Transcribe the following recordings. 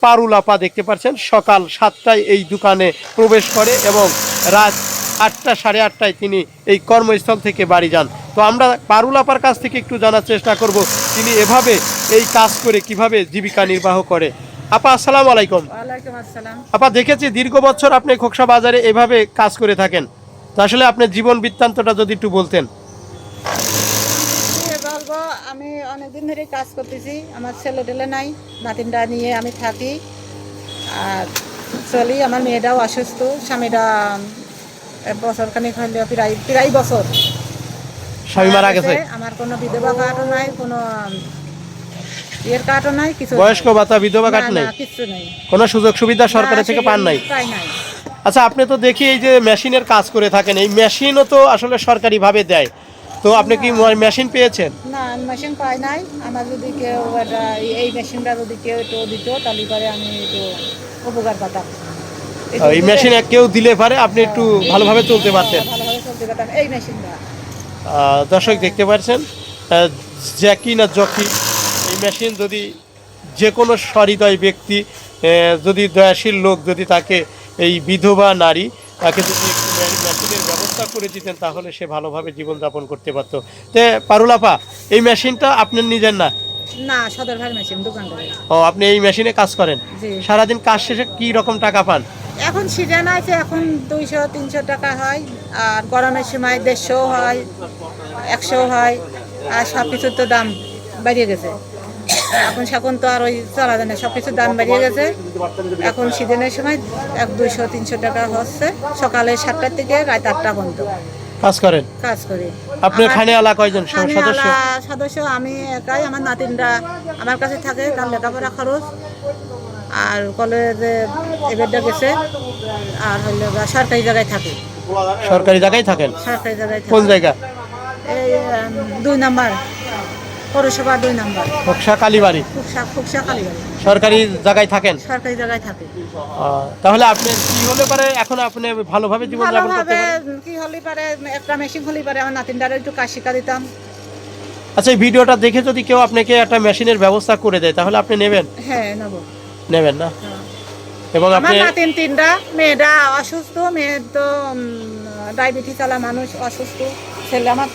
পারুল আপা দেখতে পাচ্ছেন সকাল 7টায় এই দোকানে প্রবেশ করে এবং রাত 8টা সাড়ে 8টায় তিনি এই কর্মস্থল থেকে বাড়ি যান। তো আমরা পারুল আপার কাছ থেকে একটু জানার চেষ্টা করব তিনি এভাবে এই কাজ করে কিভাবে জীবিকা নির্বাহ করে। আপা আসসালামু আলাইকুম। ওয়ালাইকুম আসসালাম। আপা দেখেছি দীর্ঘ বছর আপনি খোকসা বাজারে এভাবে কাজ করে থাকেন, তো আসলে আপনার জীবন বৃত্তান্তটা যদি একটু বলতেন। বলবো, আমি অনেকদিন ধরে কাজ করতেছি, আমার ছেলে টেলে নাই, নাতিনটা নিয়ে আমি থাকি আর চলি। আমার মেয়েটাও অসুস্থ, স্বামীটা বছরখানিক হইলেও প্রায় বছর স্বামী মারা গেছে। আমার কোনো বিধবা কার্ডও নাই, কোনো ইয়ের কার্ডও নাই, কিছু বয়স্ক ভাতা বিধবা কার্ড নাই, কিছু নেই, কোনো সুযোগ সুবিধা সরকারের থেকে পান নাই। নাই। আচ্ছা, আপনি তো দেখি এই যে মেশিনের কাজ করে থাকেন, এই মেশিনও তো আসলে সরকারিভাবে দেয়, তো আপনি কি মেশিন পেয়েছেন? না, মেশিন পাই নাই। আমার যদি কেউ এই মেশিনটা যদি কেউ একটু দিত তাহলে পরে আমি একটু উপকার পাতাম। এই মেশিন কেউ দিলে পারে আপনি একটু ভালোভাবে চলতে পারতেন। ভালোভাবে চলতে পারতাম এই মেশিনটা। দর্শক দেখতে পাচ্ছেন জ্যাকি না জকি, এই মেশিন যদি যে কোনো সহৃদয় ব্যক্তি, যদি দয়াশীল লোক যদি তাকে এই বিধবা নারী তাকে যদি একটু মেশিনের ব্যবস্থা করে দিতেন তাহলে সে ভালোভাবে জীবনযাপন করতে পারতো। তে পারুল আপা, এই মেশিনটা আপনার নিজের না? না, সদর ভাই মেশিন, দোকানদার। ও, আপনি এই মেশিনে কাজ করেন? সারাদিন কাজ শেষে কি রকম টাকা পান? এখন সিজন আছে, এখন 200-300 টাকা হয়, আর গরমের সময় 150 হয়, 100 হয়, আর সব কিছুর তো দাম বেড়ে গেছে। এখন তো আর ওই চলা যায় না, সব কিছুর দাম বেরিয়ে গেছে। এখন সিজনের সময় 200-300 টাকা হচ্ছে, সকালে 7টার থেকে রাত 8টা পর্যন্ত কাজ করেন। কাজ করি। আপনার খানিয়ালা কয়জন সদস্য? সদস্য আমি একাই, আমার নাতিনরা আমার কাছে থাকে, তার লেখাপড়া খরচ, আর কলেজে এবারটা গেছে, আর হইলে সরকারি জায়গায় থাকে। সরকারি জায়গায় থাকেন? সরকারি জায়গায়। কোন জায়গা? এই 2 নম্বর পৌরসভা, 2 নম্বর খোকসা কালীবাড়ি। খোকসা কালীবাড়ি। সরকারি জায়গায় থাকেন? সরকারি জায়গায় থাকে। তাহলে আপনি কি হলে পারে এখন আপনি ভালোভাবে জীবনযাপন করতে পারেন? কি হলে পারে, একটা মেশিন হলে পারে আমার নাতিনটারে একটু কাজ শিক্ষা দিতাম। আচ্ছা, এই ভিডিওটা দেখে যদি কেউ আপনাকে একটা মেশিনের ব্যবস্থা করে দেয় তাহলে আপনি নেবেন? হ্যাঁ, নেব। নেবেন না? এবং আমার নাতিন 3টা, মেয়েটা অসুস্থ, মেয়ের তো ডায়াবেটিস আলা মানুষ, অসুস্থ। ছেলে আমার,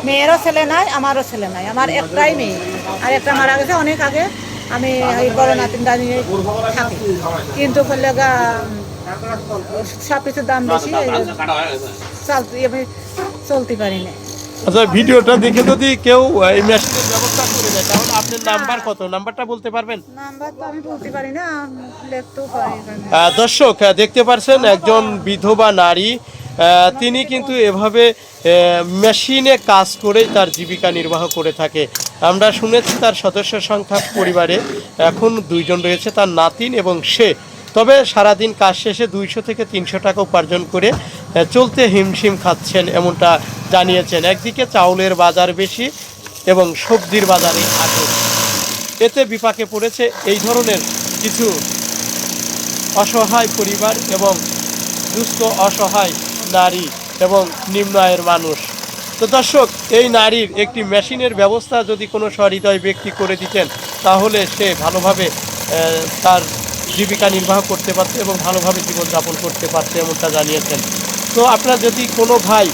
মেয়েরও ছেলে নাই, আমারও ছেলে নাই, আমার একটাই মেয়ে, আর একটা মারা গেছে অনেক আগে। আমি এই বড় নাতিনটা নিয়ে থাকি, কিন্তু বললে সব কিছুর দাম বেশি, আমি চলতে পারি না। আচ্ছা, ভিডিওটা দেখে যদি কেউ এই মেশিনের ব্যবস্থা করে দেয় তাহলে আপনার নাম্বার কত, নাম্বারটা বলতে পারবেন? নাম্বার তো আমি বলতে পারি না, লিখতেও পারি না। দর্শক দেখতে পাচ্ছেন একজন বিধবা নারী, তিনি কিন্তু এভাবে মেশিনে কাজ করেই তার জীবিকা নির্বাহ করে থাকে। আমরা শুনেছি তার সদস্য সংখ্যা পরিবারে এখন 2 জন রয়েছে, তার নাতিন এবং সে। তবে সারাদিন কাজ শেষে 200 থেকে 300 টাকা উপার্জন করে চলতে হিমশিম খাচ্ছেন এমনটা জানিয়েছেন। একদিকে চাউলের বাজার বেশি এবং সবজির বাজারে আটক, এতে বিপাকে পড়েছে এই ধরনের কিছু অসহায় পরিবার এবং দুস্থ অসহায় নারী এবং নিম্ন আয়ের মানুষ। তো দর্শক, এই নারীর একটি মেশিনের ব্যবস্থা যদি কোনো সহৃদয় ব্যক্তি করে দিতেন তাহলে সে ভালোভাবে তার জীবিকা নির্বাহ করতে পারত এবং ভালোভাবে জীবনযাপন করতে পারত এমনটা জানিয়েছেন। তো আপনার যদি কোনো ভাই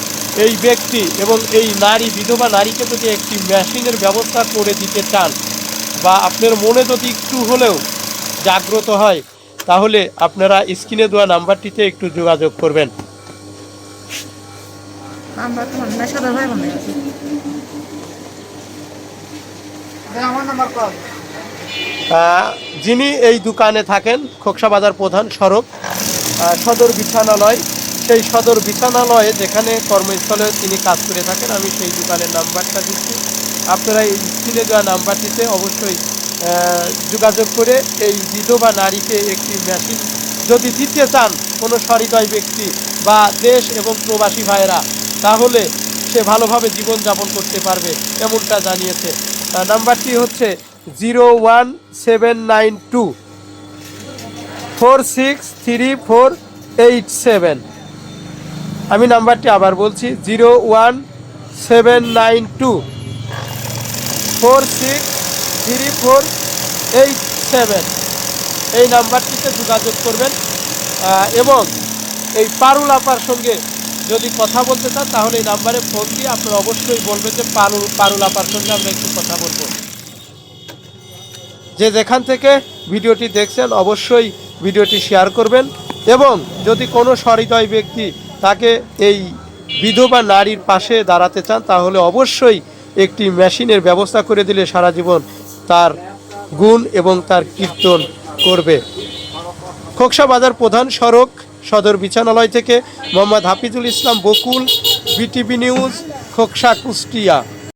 এই ব্যক্তি এবং এই নারী, বিধবা নারীকে যদি একটি মেশিনের ব্যবস্থা করে দিতে চান বা আপনার মনে যদি একটু হলেও জাগ্রত হয় তাহলে আপনারা স্ক্রিনে দেওয়া নাম্বারটিতে একটু যোগাযোগ করবেন। যিনি এই দোকানে থাকেন খোকসা বাজার প্রধান সড়ক, সদর বিছানালয়, সেই সদর বিছানালয়ে যেখানে কর্মস্থলে তিনি কাজ করে থাকেন, আমি সেই দোকানের নাম্বারটা দিচ্ছি। আপনারা এই স্ক্রিনে দেওয়া নাম্বারটিতে অবশ্যই যোগাযোগ করে এই বিধবা নারীকে একটি মেশিন যদি দিতে চান কোনো সহৃদয় ব্যক্তি বা দেশ এবং প্রবাসী ভাইয়েরা, তাহলে সে ভালোভাবে জীবনযাপন করতে পারবে এমনটা জানিয়েছে। নাম্বারটি হচ্ছে 01792 463487। আমি নাম্বারটি আবার বলছি, 01792 463487। এই নাম্বারটিতে যোগাযোগ করবেন এবং এই পারুল আপার সঙ্গে যদি কথা বলতে চান তাহলে এই নাম্বারে ফোন দিয়ে আপনারা অবশ্যই বলবেন যে পারুল আপার সঙ্গে আমরা একটু কথা বলবো। যে যেখান থেকে ভিডিওটি দেখছেন অবশ্যই ভিডিওটি শেয়ার করবেন এবং যদি কোনো সহৃদয় ব্যক্তি তাকে এই বিধবা নারীর পাশে দাঁড়াতে চান তাহলে অবশ্যই একটি মেশিনের ব্যবস্থা করে দিলে সারা জীবন তার গুণ এবং তার কীর্তন করবে। খোকসা বাজার প্রধান সড়ক সদর বিচারালয় থেকে মোহাম্মদ হাফিজুল ইসলাম বকুল, বিটিভি নিউজ, খোকসা, কুষ্টিয়া।